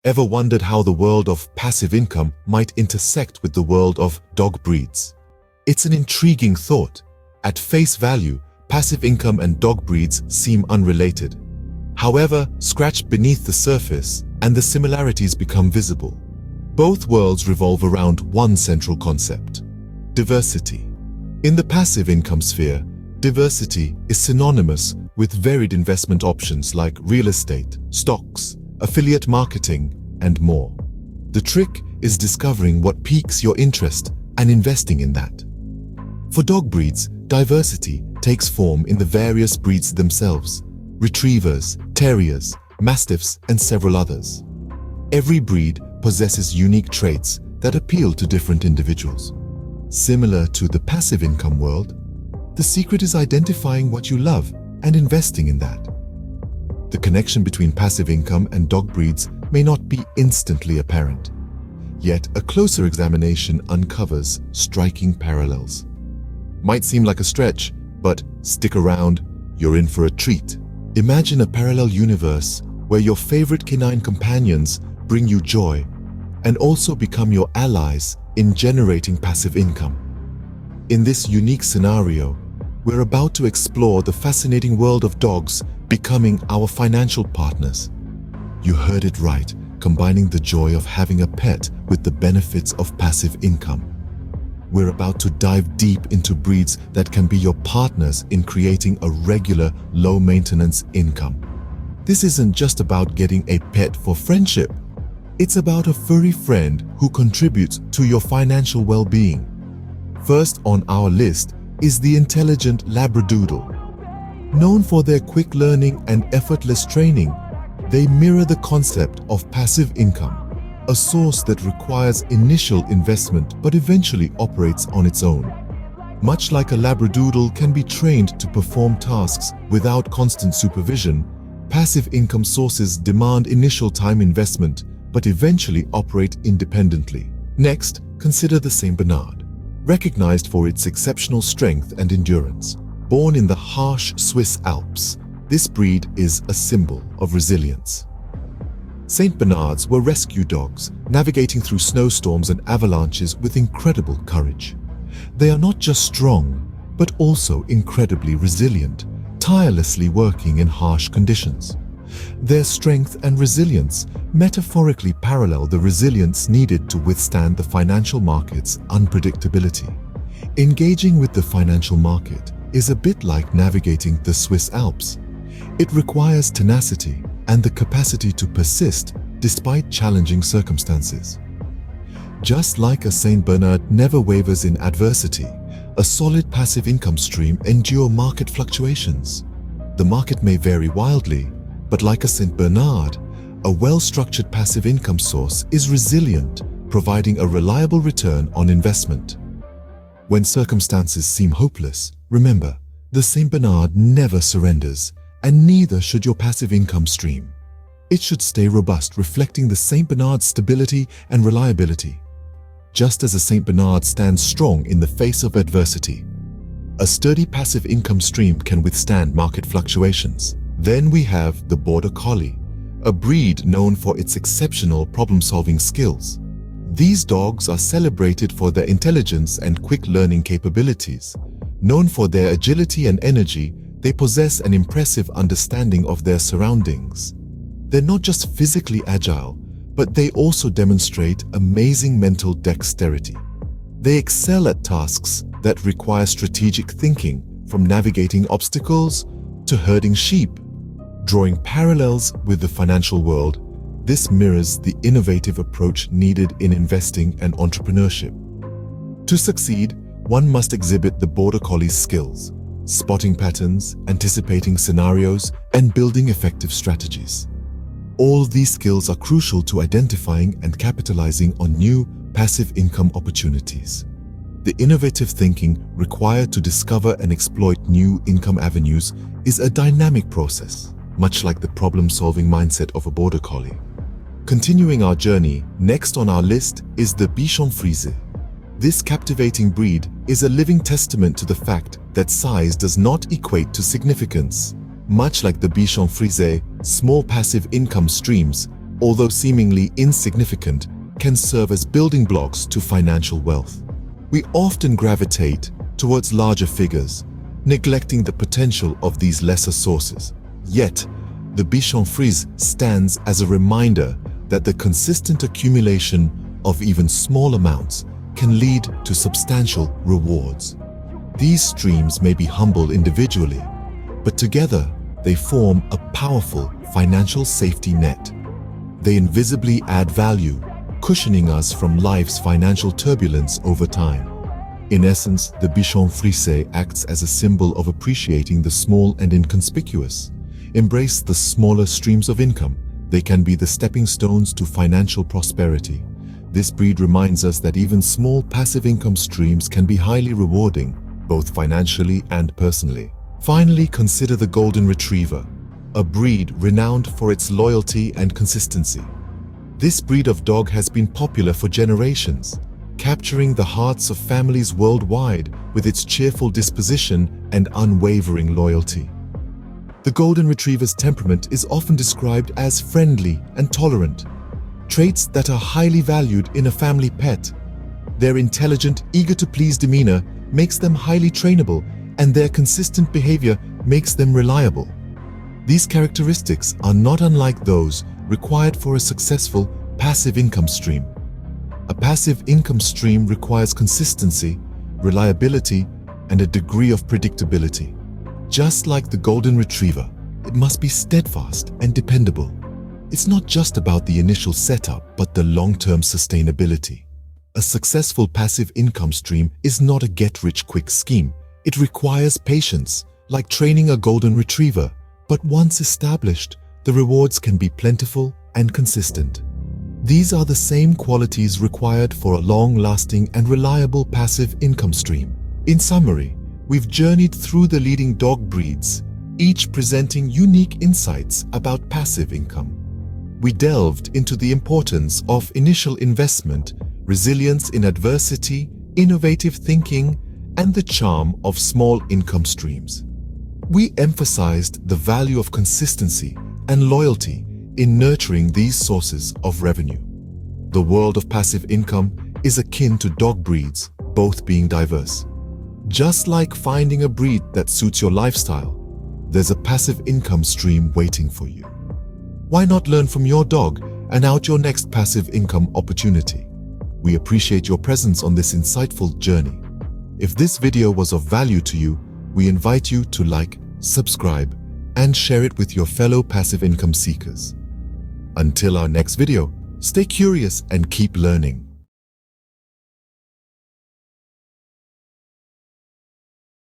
Ever wondered how the world of passive income might intersect with the world of dog breeds? It's an intriguing thought. At face value, passive income and dog breeds seem unrelated. However, scratch beneath the surface and the similarities become visible. Both worlds revolve around one central concept: diversity. In the passive income sphere, diversity is synonymous with varied investment options like real estate, stocks, affiliate marketing, and more. The trick is discovering what piques your interest and investing in that. For dog breeds, diversity takes form in the various breeds themselves: retrievers, terriers, mastiffs, and several others. Every breed possesses unique traits that appeal to different individuals. Similar to the passive income world, the secret is identifying what you love and investing in that. The connection between passive income and dog breeds may not be instantly apparent, yet a closer examination uncovers striking parallels. Might seem like a stretch, but stick around, you're in for a treat. Imagine a parallel universe where your favorite canine companions bring you joy and also become your allies in generating passive income. In this unique scenario, we're about to explore the fascinating world of dogs becoming our financial partners. You heard it right, combining the joy of having a pet with the benefits of passive income. We're about to dive deep into breeds that can be your partners in creating a regular, low-maintenance income. This isn't just about getting a pet for friendship. It's about a furry friend who contributes to your financial well-being. First on our list is the intelligent Labradoodle. Known for their quick learning and effortless training, they mirror the concept of passive income, a source that requires initial investment but eventually operates on its own. Much like a Labradoodle can be trained to perform tasks without constant supervision, passive income sources demand initial time investment but eventually operate independently. Next, consider the Saint Bernard. Recognized for its exceptional strength and endurance. Born in the harsh Swiss Alps, this breed is a symbol of resilience. Saint Bernards were rescue dogs, navigating through snowstorms and avalanches with incredible courage. They are not just strong, but also incredibly resilient, tirelessly working in harsh conditions. Their strength and resilience metaphorically parallel the resilience needed to withstand the financial market's unpredictability. Engaging with the financial market is a bit like navigating the Swiss Alps. It requires tenacity and the capacity to persist despite challenging circumstances. Just like a Saint Bernard never wavers in adversity, a solid passive income stream endures market fluctuations. The market may vary wildly, but like a Saint Bernard, a well-structured passive income source is resilient, providing a reliable return on investment. When circumstances seem hopeless, remember, the Saint Bernard never surrenders, and neither should your passive income stream. It should stay robust, reflecting the Saint Bernard's stability and reliability. Just as a Saint Bernard stands strong in the face of adversity, a sturdy passive income stream can withstand market fluctuations. Then we have the Border Collie, a breed known for its exceptional problem-solving skills. These dogs are celebrated for their intelligence and quick learning capabilities. Known for their agility and energy, they possess an impressive understanding of their surroundings. They're not just physically agile, but they also demonstrate amazing mental dexterity. They excel at tasks that require strategic thinking, from navigating obstacles to herding sheep. Drawing parallels with the financial world, this mirrors the innovative approach needed in investing and entrepreneurship. To succeed, one must exhibit the Border Collie's skills, spotting patterns, anticipating scenarios, and building effective strategies. All these skills are crucial to identifying and capitalizing on new passive income opportunities. The innovative thinking required to discover and exploit new income avenues is a dynamic process, much like the problem-solving mindset of a Border Collie. Continuing our journey, next on our list is the Bichon Frise. This captivating breed is a living testament to the fact that size does not equate to significance. Much like the Bichon Frise, small passive income streams although seemingly insignificant, can serve as building blocks to financial wealth. We often gravitate towards larger figures, neglecting the potential of these lesser sources. Yet, the Bichon Frise stands as a reminder that the consistent accumulation of even small amounts can lead to substantial rewards. These streams may be humble individually, but together they form a powerful financial safety net. They invisibly add value, cushioning us from life's financial turbulence over time. In essence, the Bichon Frise acts as a symbol of appreciating the small and inconspicuous. Embrace the smaller streams of income. They can be the stepping stones to financial prosperity. This breed reminds us that even small passive income streams can be highly rewarding, both financially and personally. Finally, consider the Golden Retriever, a breed renowned for its loyalty and consistency. This breed of dog has been popular for generations, capturing the hearts of families worldwide with its cheerful disposition and unwavering loyalty. The Golden Retriever's temperament is often described as friendly and tolerant, traits that are highly valued in a family pet. Their intelligent, eager-to-please demeanor makes them highly trainable, and their consistent behavior makes them reliable. These characteristics are not unlike those required for a successful passive income stream. A passive income stream requires consistency, reliability, and a degree of predictability. Just like the Golden Retriever, it must be steadfast and dependable. It's not just about the initial setup, but the long-term sustainability. A successful passive income stream is not a get-rich-quick scheme. It requires patience, like training a Golden Retriever. But once established, the rewards can be plentiful and consistent. These are the same qualities required for a long-lasting and reliable passive income stream. In summary, we've journeyed through the leading dog breeds, each presenting unique insights about passive income. We delved into the importance of initial investment, resilience in adversity, innovative thinking, and the charm of small income streams. We emphasized the value of consistency and loyalty in nurturing these sources of revenue. The world of passive income is akin to dog breeds, both being diverse. Just like finding a breed that suits your lifestyle, there's a passive income stream waiting for you. Why not learn from your dog and out your next passive income opportunity? We appreciate your presence on this insightful journey. If this video was of value to you, we invite you to like, subscribe, and share it with your fellow passive income seekers. Until our next video, stay curious and keep learning.